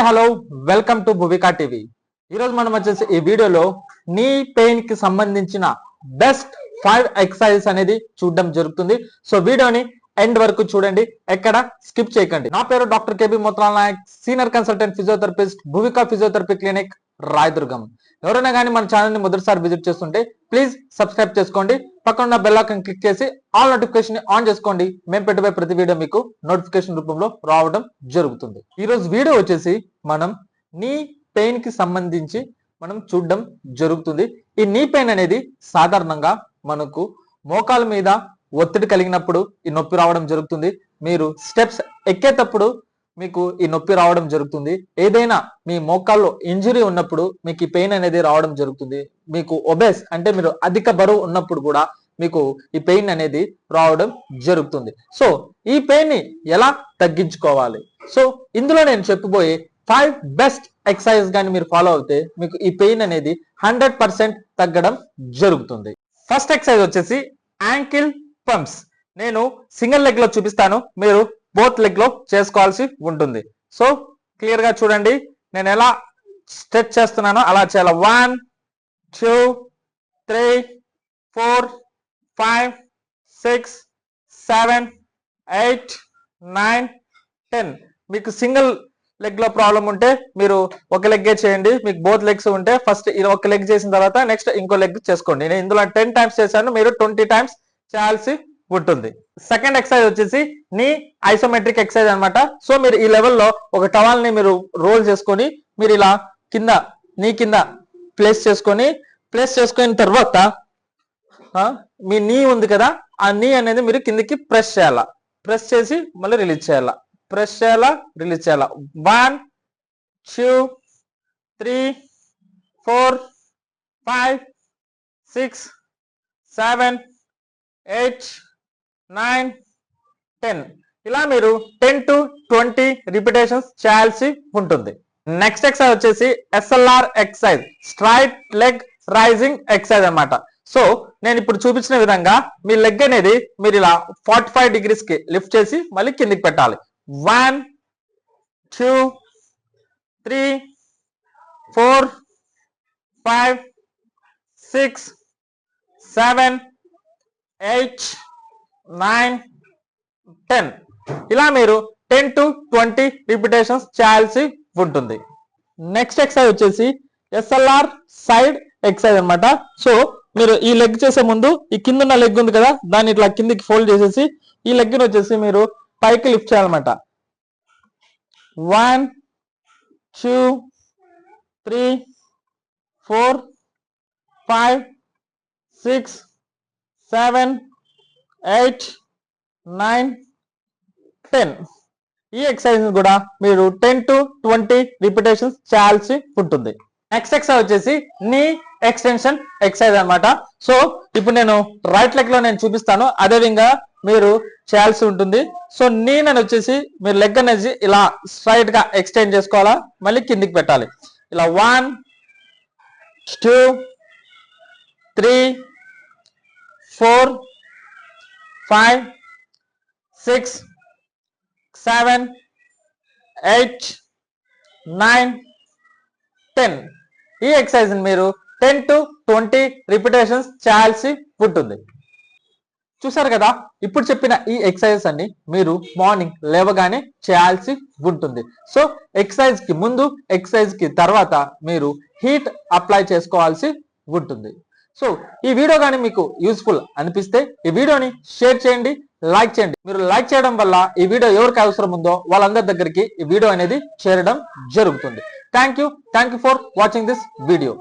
Hello welcome to Bhuvika TV. ఈరోజు మనం వచ్చేసి ఈ వీడియోలో నీ పెయిన్ కి సంబంధించిన బెస్ట్ 5 ఎక్సర్సైజెస్ అనేది చూడడం జరుగుతుంది. సో వీడియోని ఎండ్ వరకు చూడండి, ఎక్కడ స్కిప్ చేయకండి. నా పేరు doctor KB Motral Nayak, senior consultant physiotherapist, Bhuvika physiotherapy clinic, Rayadurgam. ఎవరైనా కానీ మన ఛానల్ ని మొదటిసారి విజిట్ చేస్తుంటే ప్లీజ్ సబ్స్క్రైబ్ చేసుకోండి. పక్కన ఉన్న బెల్ ఐకాన్ క్లిక్ చేసి ఆల్ నోటిఫికేషన్ ఆన్ చేసుకోండి. మేము పెట్టబోయే ప్రతి వీడియో మీకు నోటిఫికేషన్ రూపంలో రావడం జరుగుతుంది. ఈ రోజు వీడియో వచ్చేసి మనం నీ పెయిన్ కి సంబంధించి మనం చూడడం జరుగుతుంది. ఈ నీ పెయిన్ అనేది సాధారణంగా మనకు మోకాల మీద ఒత్తిడి కలిగినప్పుడు ఈ నొప్పి రావడం జరుగుతుంది. మీరు స్టెప్స్ ఎక్కేటప్పుడు మీకు ఈ నొప్పి రావడం జరుగుతుంది. ఏదైనా మీ మోకాల్లో ఇంజురీ ఉన్నప్పుడు మీకు ఈ పెయిన్ అనేది రావడం జరుగుతుంది. మీకు ఒబేస్ అంటే మీరు అధిక బరువు ఉన్నప్పుడు కూడా మీకు ఈ పెయిన్ అనేది రావడం జరుగుతుంది. సో ఈ పెయిన్ ని ఎలా తగ్గించుకోవాలి? సో ఇందులో నేను చెప్పబోయే 5 బెస్ట్ ఎక్సర్సైజ్ కానీ మీరు ఫాలో అవుతే మీకు ఈ పెయిన్ అనేది 100% తగ్గడం జరుగుతుంది. ఫస్ట్ ఎక్సర్సైజ్ వచ్చేసి యాంకిల్ పంప్స్. నేను సింగిల్ లెగ్ లో చూపిస్తాను, మీరు బోత్ లెగ్ లో చేసుకోవాల్సి ఉంటుంది. సో క్లియర్ గా చూడండి, నేను ఎలా స్ట్రెచ్ చేస్తున్నానో అలా చేయాలి. 1 2 3 4 5 6 7 8 9 10. మీకు సింగిల్ లెగ్ లో ప్రాబ్లం ఉంటే మీరు ఒక లెగ్ చేయండి. మీకు బోత్ లెగ్స్ ఉంటే ఫస్ట్ ఒక లెగ్ చేసిన తర్వాత నెక్స్ట్ ఇంకో లెగ్ చేసుకోండి. నేను ఇందులో 10 టైమ్స్ చేశాను, మీరు 20 టైమ్స్ చేయాల్సి ఉంటుంది. సెకండ్ ఎక్సర్సైజ్ వచ్చేసి నీ ఐసోమెట్రిక్ ఎక్సర్సైజ్ అన్నమాట. సో మీరు ఈ లెవెల్లో ఒక టవల్ ని మీరు రోల్ చేసుకొని మీరు ఇలా కింద నీ కింద ప్లేస్ చేసుకున్న తర్వాత మీ నీ ఉంది కదా, ఆ నీ అనేది మీరు కిందకి ప్రెస్ చేయాలా. ప్రెస్ చేసి మళ్ళీ రిలీజ్ చేయాలా, ప్రెస్ చేయాలా, రిలీజ్ చేయాలా. 1 2 3 4 5 6 7 8 9 10. ఇలా మీరు 10 to 20 రిపిటేషన్స్ చేయాల్సి ఉంటుంది. నెక్స్ట్ ఎక్సర్సైజ్ వచ్చేసి SLR exercise, straight leg raising exercise అన్నమాట. సో నేను ఇప్పుడు చూపించిన విధంగా మీ లెగ్ అనేది మీరు ఇలా 45 degrees కి లిఫ్ట్ చేసి మళ్ళీ కిందికి పెట్టాలి. 1 2 3 4 5 6 7 8 9 10. ఇలా మీరు 10 to 20 రిపిటేషన్స్ చేయాల్సి ఉంటుంది. నెక్స్ట్ ఎక్సర్సైజ్ వచ్చేసి ఎస్ఎల్ఆర్ సైడ్ ఎక్సర్సైజ్ అన్నమాట. సో మీరు ఈ లెగ్ చేసే ముందు ఈ కింద ఉన్న లెగ్ ఉంది కదా, దాన్ని ఇట్లా కిందికి ఫోల్డ్ చేసేసి ఈ లెగ్ వచ్చేసి మీరు పైకి లిఫ్ట్ చేయాలన్నమాట. 1 2 3 4 5 6 7 8 9 10. ఈ ఎక్సర్సైజ్ కూడా మీరు 10 to 20 రిపిటేషన్స్ చేయాల్సి ఉంటుంది. నెక్స్ట్ ఎక్సర్సైజ్ వచ్చేసి నీ ఎక్స్టెన్షన్ ఎక్సర్సైజ్ అన్నమాట. సో ఇప్పుడు నేను రైట్ లెగ్ లో నేను చూపిస్తాను, అదే విధంగా మీరు చేయాల్సి ఉంటుంది. సో నీ నేను వచ్చేసి మీరు లెగ్ అనేది ఇలా స్ట్రైట్ గా ఎక్స్టెండ్ చేసుకోవాలా, మళ్ళీ కిందికి పెట్టాలి. ఇలా 1 2 3 4 5 6 7 8 9 10. ఈ ఎక్సర్సైజ్ మీరు 10 to 20 రిపిటేషన్స్ చేయాల్సి ఉంటుంది. చూసారు కదా, ఇప్పుడు చెప్పిన ఈ ఎక్సర్సైజెస్ అన్ని మీరు మార్నింగ్ లేవగానే చేయాల్సి ఉంటుంది. సో ఎక్సర్సైజ్ కి ముందు ఎక్సర్సైజ్ కి తర్వాత మీరు హీట్ అప్లై చేసుకోవాల్సి ఉంటుంది. సో ఈ వీడియో కానీ మీకు యూస్ఫుల్ అనిపిస్తే ఈ వీడియోని షేర్ చేయండి, లైక్ చేయండి. మీరు లైక్ చేయడం వల్ల ఈ వీడియో ఎవరికి అవసరం ఉందో వాళ్ళందరి దగ్గరికి ఈ వీడియో అనేది చేరడం జరుగుతుంది. Thank you for watching this video.